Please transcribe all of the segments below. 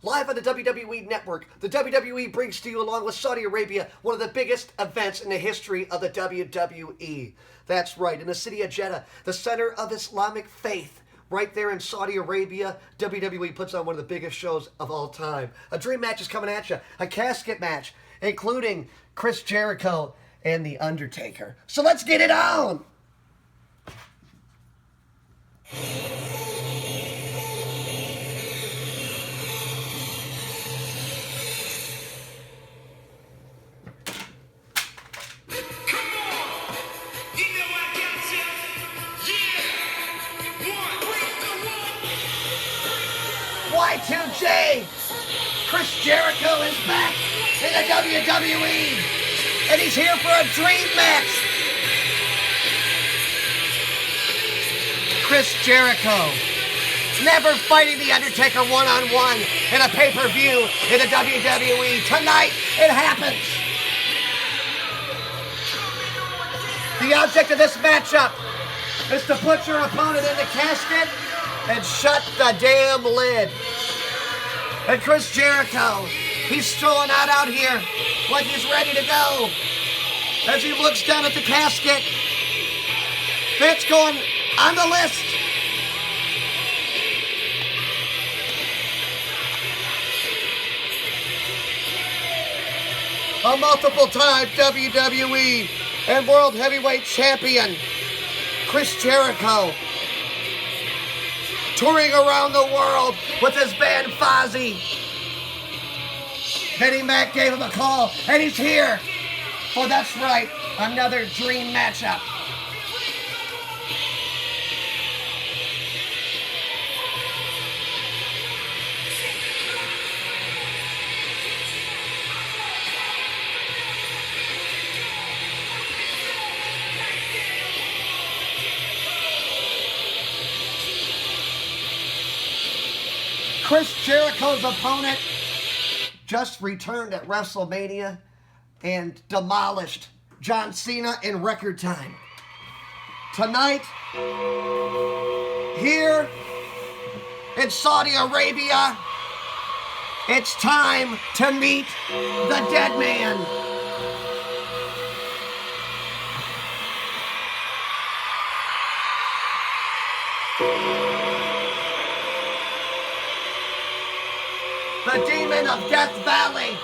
Live on the WWE Network, the WWE brings to you, along with Saudi Arabia, one of the biggest events in the history of the WWE. That's right, in the city of Jeddah, the center of Islamic faith. Right there in Saudi Arabia, WWE puts on one of the biggest shows of all time. A dream match is coming at you, a casket match, including Chris Jericho and The Undertaker. So let's get it on! Y2J! Chris Jericho is back in the WWE, and he's here for a dream match. Chris Jericho never fighting The Undertaker one-on-one in a pay-per-view in the WWE. Tonight, it happens. The object of this matchup is to put your opponent in the casket and shut the damn lid. And Chris Jericho, he's strolling out here like he's ready to go. As he looks down at the casket, Vince going on the list. A multiple-time WWE and World Heavyweight Champion, Chris Jericho, touring around the world with his band Fozzy. Vinnie Mac gave him a call, and he's here. Oh, that's right, another dream matchup. Chris Jericho's opponent just returned at WrestleMania and demolished John Cena in record time. Tonight, here in Saudi Arabia, it's time to meet the dead man. The demon of Death Valley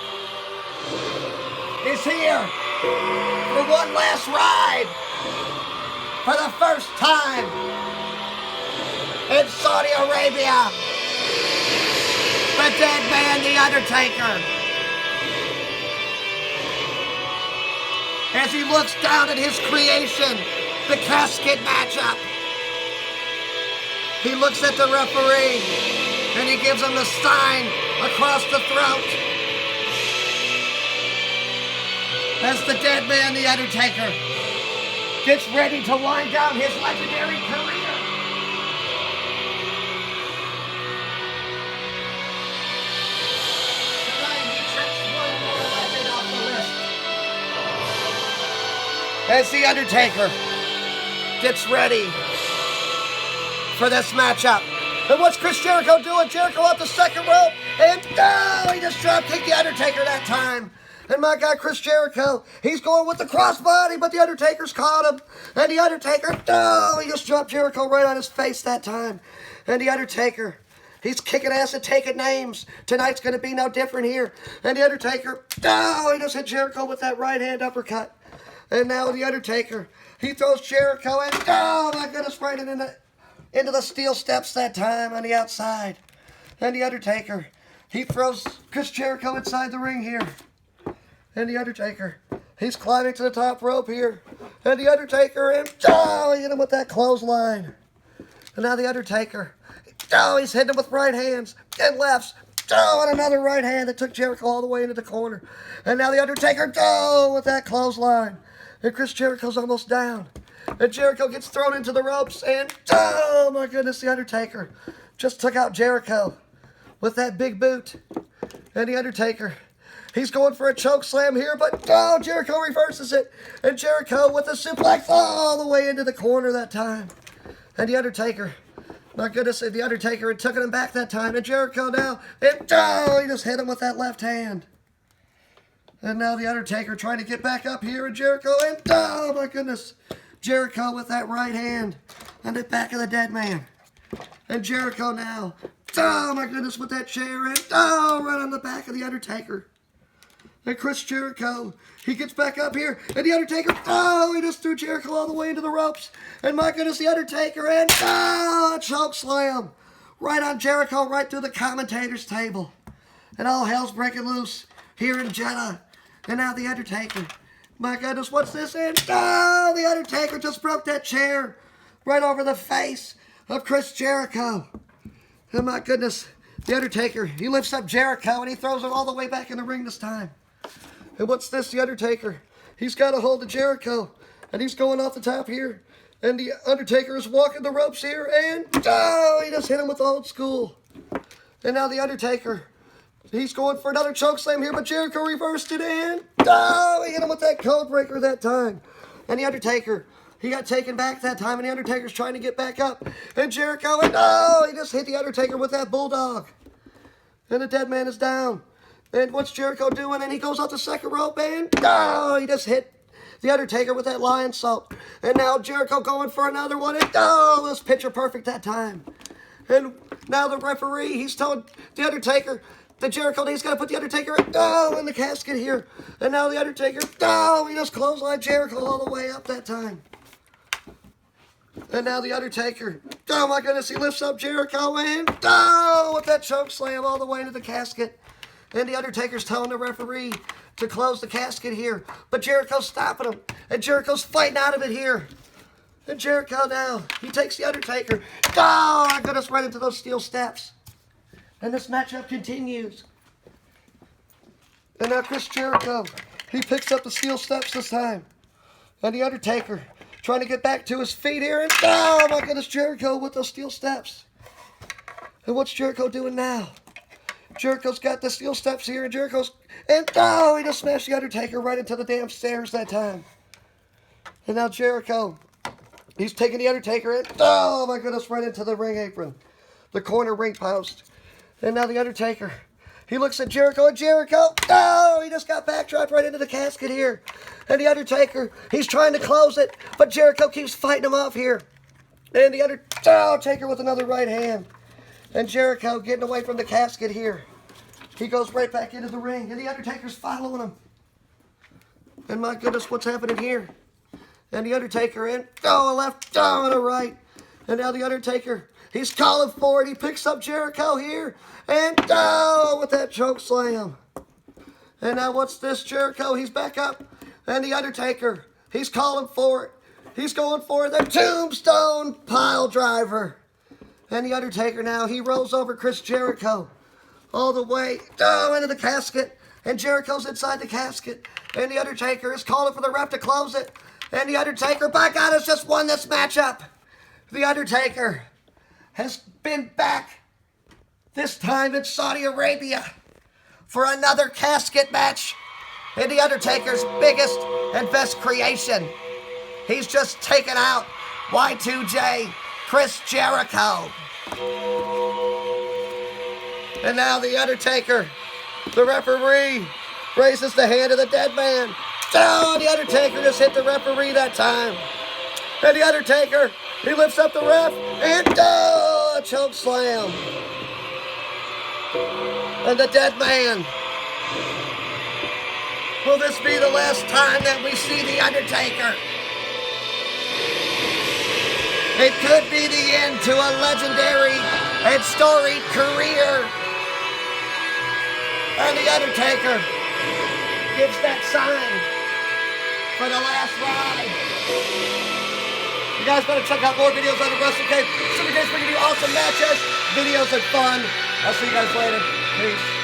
is here for one last ride for the first time in Saudi Arabia. The dead man, The Undertaker. As he looks down at his creation, the casket matchup, he looks at the referee and he gives him the sign across the throat. As the dead man, The Undertaker, gets ready to wind down his legendary career. Tonight he checks one more legend off the list. As The Undertaker gets ready for this matchup. And what's Chris Jericho doing? Jericho up the second rope, and he just dropped kicked The Undertaker that time. And my guy Chris Jericho, he's going with the crossbody, but The Undertaker's caught him. And The Undertaker, he just dropped Jericho right on his face that time. And The Undertaker, he's kicking ass and taking names. Tonight's going to be no different here. And The Undertaker, he just hit Jericho with that right hand uppercut. And now The Undertaker, he throws Jericho in, my goodness, right into the steel steps that time on the outside. And The Undertaker, he throws Chris Jericho inside the ring here. And The Undertaker, he's climbing to the top rope here. And The Undertaker, and he hit him with that clothesline. And now The Undertaker, he's hitting him with right hands and lefts. And another right hand that took Jericho all the way into the corner. And now The Undertaker, with that clothesline. And Chris Jericho's almost down. And Jericho gets thrown into the ropes, and my goodness, The Undertaker just took out Jericho with that big boot. And The Undertaker, he's going for a choke slam here, but Jericho reverses it. And Jericho with a suplex all the way into the corner that time. And The Undertaker My goodness, the Undertaker had taken him back that time. And Jericho now, and oh, he just hit him with that left hand. And now the Undertaker trying to get back up here. And Jericho, and oh my goodness. Jericho with that right hand on the back of the dead man. And Jericho now, oh my goodness, with that chair. And oh, right on the back of the Undertaker. And Chris Jericho, he gets back up here, and the Undertaker, oh, he just threw Jericho all the way into the ropes. And my goodness, the Undertaker, and oh, choke slam. Right on Jericho, right through the commentator's table. And all hell's breaking loose here in Jeddah. And now the Undertaker, my goodness, what's this? And oh, the Undertaker just broke that chair right over the face of Chris Jericho. And my goodness, the Undertaker, he lifts up Jericho, and he throws him all the way back in the ring this time. And what's this? The Undertaker, he's got a hold of Jericho, and he's going off the top here. And the Undertaker is walking the ropes here, and oh, he just hit him with old school. And now the Undertaker, he's going for another chokeslam here, but Jericho reversed it, and oh, he hit him with that code breaker that time. And the Undertaker, he got taken back that time, and the Undertaker's trying to get back up. And Jericho, and oh, he just hit the Undertaker with that bulldog. And the dead man is down. And what's Jericho doing? And he goes off the second rope, and oh, he just hit the Undertaker with that lion salt. And now Jericho going for another one, and oh, it was picture perfect that time. And now the referee, he's telling the Undertaker that Jericho, he's got to put the Undertaker in the casket here. And now the Undertaker, he just clotheslined Jericho all the way up that time. And now the Undertaker, oh my goodness, he lifts up Jericho, and with that choke slam all the way into the casket. And the Undertaker's telling the referee to close the casket here. But Jericho's stopping him. And Jericho's fighting out of it here. And Jericho now, he takes the Undertaker. Oh, my goodness, right into those steel steps. And this matchup continues. And now Chris Jericho, he picks up the steel steps this time. And the Undertaker trying to get back to his feet here. And oh, my goodness, Jericho with those steel steps. And what's Jericho doing now? Jericho's got the steel steps here, and Jericho's, and he just smashed the Undertaker right into the damn stairs that time. And now Jericho, he's taking the Undertaker in, oh my goodness, right into the ring apron, the corner ring post. And now the Undertaker, he looks at Jericho, and Jericho, he just got backdropped right into the casket here. And the Undertaker, he's trying to close it, but Jericho keeps fighting him off here. And the Undertaker with another right hand. And Jericho getting away from the casket here. He goes right back into the ring, and the Undertaker's following him. And my goodness, what's happening here? And the Undertaker in, a left, and a right. And now the Undertaker, he's calling for it. He picks up Jericho here, and with that choke slam. And now what's this? Jericho, he's back up. And the Undertaker, he's calling for it. He's going for the tombstone pile driver. And the Undertaker now, he rolls over Chris Jericho all the way into the casket. And Jericho's inside the casket. And the Undertaker is calling for the ref to close it. And the Undertaker, by God, has just won this matchup. The Undertaker has been back, this time in Saudi Arabia, for another casket match in the Undertaker's biggest and best creation. He's just taken out Y2J, Chris Jericho. And now the Undertaker, the referee, raises the hand of the dead man. The Undertaker just hit the referee that time. And the Undertaker, he lifts up the ref, and a choke slam. And the dead man. Will this be the last time that we see the Undertaker? It could be the end to a legendary and storied career. And the Undertaker gives that sign for the last ride. You guys better check out more videos on the Wrestlekave. Super Days bringing you awesome matches, videos, and fun. I'll see you guys later. Peace.